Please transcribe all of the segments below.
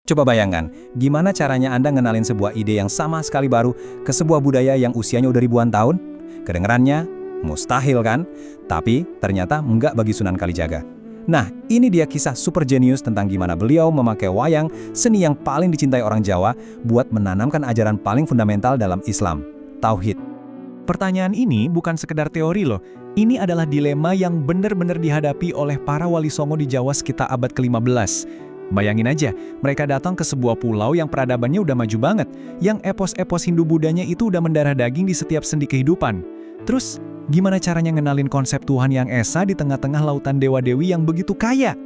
Coba bayangkan, gimana caranya Anda ngenalin sebuah ide yang sama sekali baru ke sebuah budaya yang usianya udah ribuan tahun? Kedengerannya mustahil kan? Tapi ternyata enggak bagi Sunan Kalijaga. Nah, ini dia kisah super jenius tentang gimana beliau memakai wayang, seni yang paling dicintai orang Jawa, buat menanamkan ajaran paling fundamental dalam Islam, Tauhid. Pertanyaan ini bukan sekedar teori loh. Ini adalah dilema yang benar-benar dihadapi oleh para wali songo di Jawa sekitar abad ke-15. Bayangin aja, mereka datang ke sebuah pulau yang peradabannya udah maju banget, yang epos-epos Hindu-Budanya itu udah mendarah daging di setiap sendi kehidupan. Terus, gimana caranya ngenalin konsep Tuhan yang esa di tengah-tengah lautan dewa-dewi yang begitu kaya?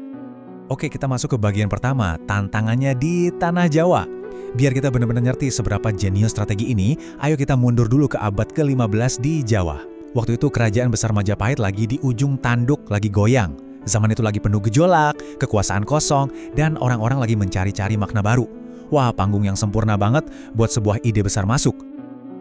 Oke, kita masuk ke bagian pertama, tantangannya di Tanah Jawa. Biar kita benar-benar ngerti seberapa jenius strategi ini, ayo kita mundur dulu ke abad ke-15 di Jawa. Waktu itu kerajaan besar Majapahit lagi di ujung tanduk, lagi goyang. Zaman itu lagi penuh gejolak, kekuasaan kosong, dan orang-orang lagi mencari-cari makna baru. Wah, panggung yang sempurna banget buat sebuah ide besar masuk.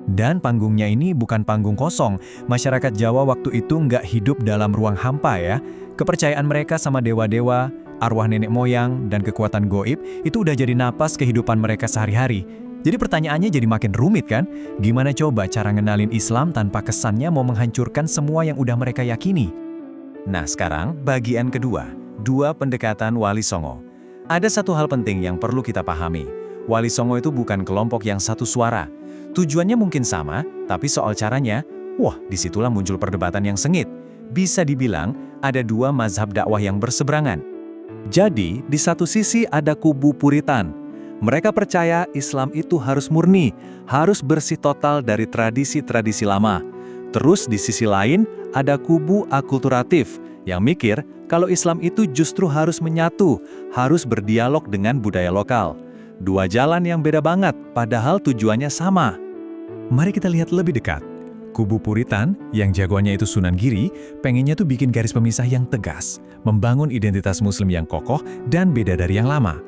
Dan panggungnya ini bukan panggung kosong. Masyarakat Jawa waktu itu nggak hidup dalam ruang hampa ya. Kepercayaan mereka sama dewa-dewa, arwah nenek moyang, dan kekuatan goib itu udah jadi napas kehidupan mereka sehari-hari. Jadi pertanyaannya jadi makin rumit kan? Gimana coba cara ngenalin Islam tanpa kesannya mau menghancurkan semua yang udah mereka yakini? Nah sekarang bagian kedua, dua pendekatan Wali Songo. Ada satu hal penting yang perlu kita pahami. Wali Songo itu bukan kelompok yang satu suara. Tujuannya mungkin sama, tapi soal caranya, wah disitulah muncul perdebatan yang sengit. Bisa dibilang ada dua mazhab dakwah yang berseberangan. Jadi di satu sisi ada kubu Puritan. Mereka percaya Islam itu harus murni, harus bersih total dari tradisi-tradisi lama. Terus di sisi lain, ada kubu akulturatif yang mikir kalau Islam itu justru harus menyatu, harus berdialog dengan budaya lokal. Dua jalan yang beda banget, padahal tujuannya sama. Mari kita lihat lebih dekat. Kubu Puritan, yang jagoannya itu Sunan Giri, pengennya tuh bikin garis pemisah yang tegas, membangun identitas Muslim yang kokoh dan beda dari yang lama.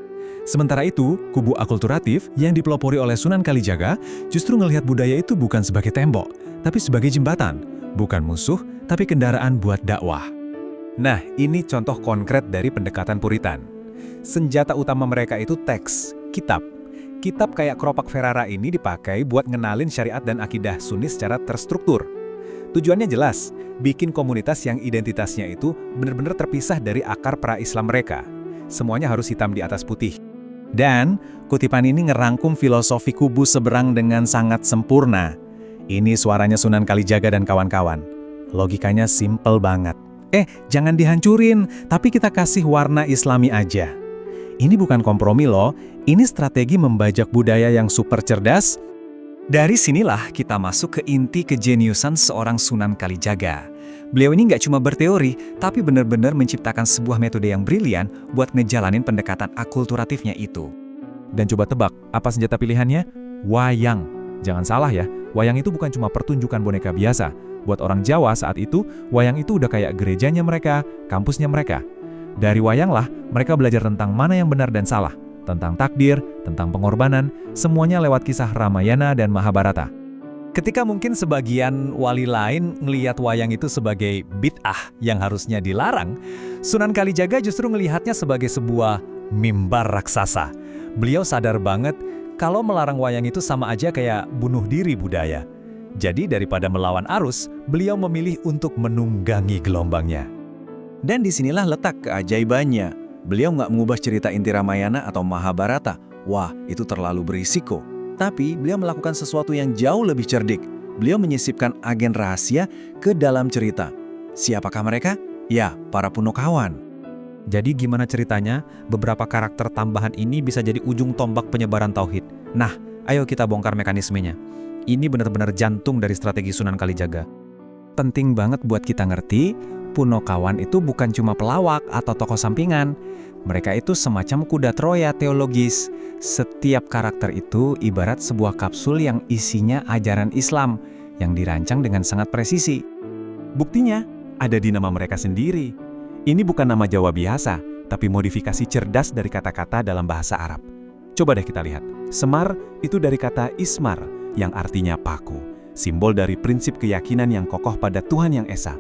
Sementara itu, kubu akulturatif yang dipelopori oleh Sunan Kalijaga justru ngelihat budaya itu bukan sebagai tembok, tapi sebagai jembatan, bukan musuh, tapi kendaraan buat dakwah. Nah, ini contoh konkret dari pendekatan Puritan. Senjata utama mereka itu teks, kitab. Kitab kayak keropak Ferrara ini dipakai buat ngenalin syariat dan akidah Sunni secara terstruktur. Tujuannya jelas, bikin komunitas yang identitasnya itu benar-benar terpisah dari akar pra-Islam mereka. Semuanya harus hitam di atas putih. Dan kutipan ini ngerangkum filosofi kubu seberang dengan sangat sempurna. Ini suaranya Sunan Kalijaga dan kawan-kawan. Logikanya simple banget. Jangan dihancurin, tapi kita kasih warna Islami aja. Ini bukan kompromi loh, ini strategi membajak budaya yang super cerdas. Dari sinilah kita masuk ke inti kejeniusan seorang Sunan Kalijaga. Beliau ini nggak cuma berteori, tapi benar-benar menciptakan sebuah metode yang brilian buat ngejalanin pendekatan akulturatifnya itu. Dan coba tebak, apa senjata pilihannya? Wayang. Jangan salah ya, wayang itu bukan cuma pertunjukan boneka biasa. Buat orang Jawa saat itu, wayang itu udah kayak gerejanya mereka, kampusnya mereka. Dari wayanglah, mereka belajar tentang mana yang benar dan salah, tentang takdir, tentang pengorbanan, semuanya lewat kisah Ramayana dan Mahabharata. Ketika mungkin sebagian wali lain ngelihat wayang itu sebagai bid'ah yang harusnya dilarang, Sunan Kalijaga justru melihatnya sebagai sebuah mimbar raksasa. Beliau sadar banget kalau melarang wayang itu sama aja kayak bunuh diri budaya. Jadi daripada melawan arus, beliau memilih untuk menunggangi gelombangnya. Dan disinilah letak keajaibannya. Beliau nggak mengubah cerita inti Ramayana atau Mahabharata. Wah, itu terlalu berisiko. Tapi beliau melakukan sesuatu yang jauh lebih cerdik. Beliau menyisipkan agen rahasia ke dalam cerita. Siapakah mereka? Ya, para Punokawan. Jadi gimana ceritanya? Beberapa karakter tambahan ini bisa jadi ujung tombak penyebaran tauhid. Nah, ayo kita bongkar mekanismenya. Ini benar-benar jantung dari strategi Sunan Kalijaga. Penting banget buat kita ngerti, Punokawan itu bukan cuma pelawak atau tokoh sampingan. Mereka itu semacam kuda Troya teologis. Setiap karakter itu ibarat sebuah kapsul yang isinya ajaran Islam yang dirancang dengan sangat presisi. Buktinya ada di nama mereka sendiri. Ini bukan nama Jawa biasa, tapi modifikasi cerdas dari kata-kata dalam bahasa Arab. Coba deh kita lihat. Semar itu dari kata ismar, yang artinya paku. Simbol dari prinsip keyakinan yang kokoh pada Tuhan yang Esa.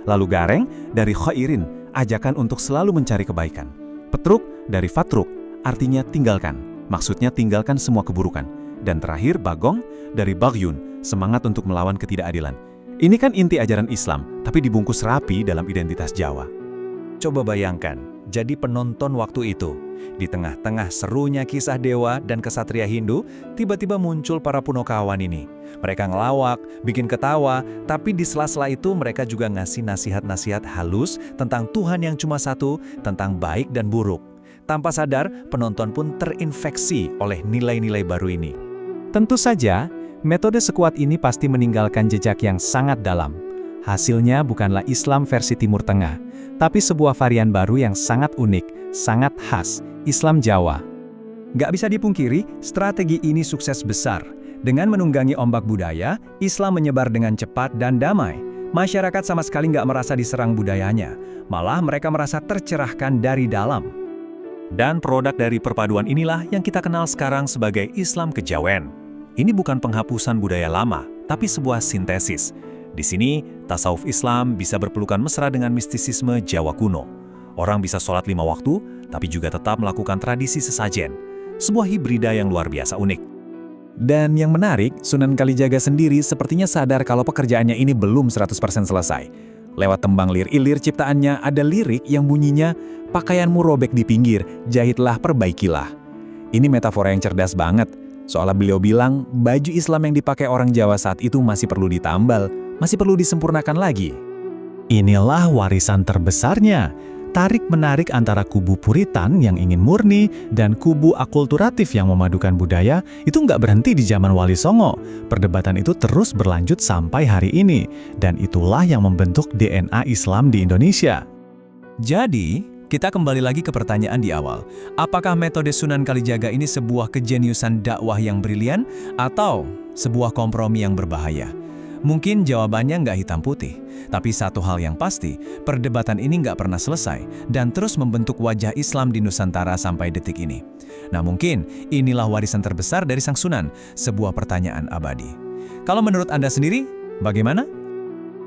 Lalu gareng dari khairin, ajakan untuk selalu mencari kebaikan. Petruk dari fatruk, artinya tinggalkan, maksudnya tinggalkan semua keburukan. Dan terakhir, Bagong, dari Bagyun, semangat untuk melawan ketidakadilan. Ini kan inti ajaran Islam, tapi dibungkus rapi dalam identitas Jawa. Coba bayangkan, jadi penonton waktu itu. Di tengah-tengah serunya kisah dewa dan kesatria Hindu, tiba-tiba muncul para Punokawan ini. Mereka ngelawak, bikin ketawa, tapi di sela-sela itu mereka juga ngasih nasihat-nasihat halus tentang Tuhan yang cuma satu, tentang baik dan buruk. Tanpa sadar, penonton pun terinfeksi oleh nilai-nilai baru ini. Tentu saja, metode sekuat ini pasti meninggalkan jejak yang sangat dalam. Hasilnya bukanlah Islam versi Timur Tengah, tapi sebuah varian baru yang sangat unik, sangat khas, Islam Jawa. Nggak bisa dipungkiri, strategi ini sukses besar. Dengan menunggangi ombak budaya, Islam menyebar dengan cepat dan damai. Masyarakat sama sekali nggak merasa diserang budayanya, malah mereka merasa tercerahkan dari dalam. Dan produk dari perpaduan inilah yang kita kenal sekarang sebagai Islam Kejawen. Ini bukan penghapusan budaya lama, tapi sebuah sintesis. Di sini, tasawuf Islam bisa berpelukan mesra dengan mistisisme Jawa kuno. Orang bisa sholat 5 waktu, tapi juga tetap melakukan tradisi sesajen. Sebuah hibrida yang luar biasa unik. Dan yang menarik, Sunan Kalijaga sendiri sepertinya sadar kalau pekerjaannya ini belum 100% selesai. Lewat tembang lir-ilir ciptaannya ada lirik yang bunyinya, "Pakaianmu robek di pinggir, jahitlah perbaikilah." Ini metafora yang cerdas banget. Soalnya beliau bilang, baju Islam yang dipakai orang Jawa saat itu masih perlu ditambal, masih perlu disempurnakan lagi. Inilah warisan terbesarnya. Tarik-menarik antara kubu Puritan yang ingin murni dan kubu akulturatif yang memadukan budaya itu nggak berhenti di zaman Wali Songo. Perdebatan itu terus berlanjut sampai hari ini. Dan itulah yang membentuk DNA Islam di Indonesia. Jadi, kita kembali lagi ke pertanyaan di awal. Apakah metode Sunan Kalijaga ini sebuah kejeniusan dakwah yang brilian atau sebuah kompromi yang berbahaya? Mungkin jawabannya nggak hitam putih, tapi satu hal yang pasti, perdebatan ini nggak pernah selesai dan terus membentuk wajah Islam di Nusantara sampai detik ini. Nah mungkin inilah warisan terbesar dari Sang Sunan, sebuah pertanyaan abadi. Kalau menurut Anda sendiri, bagaimana?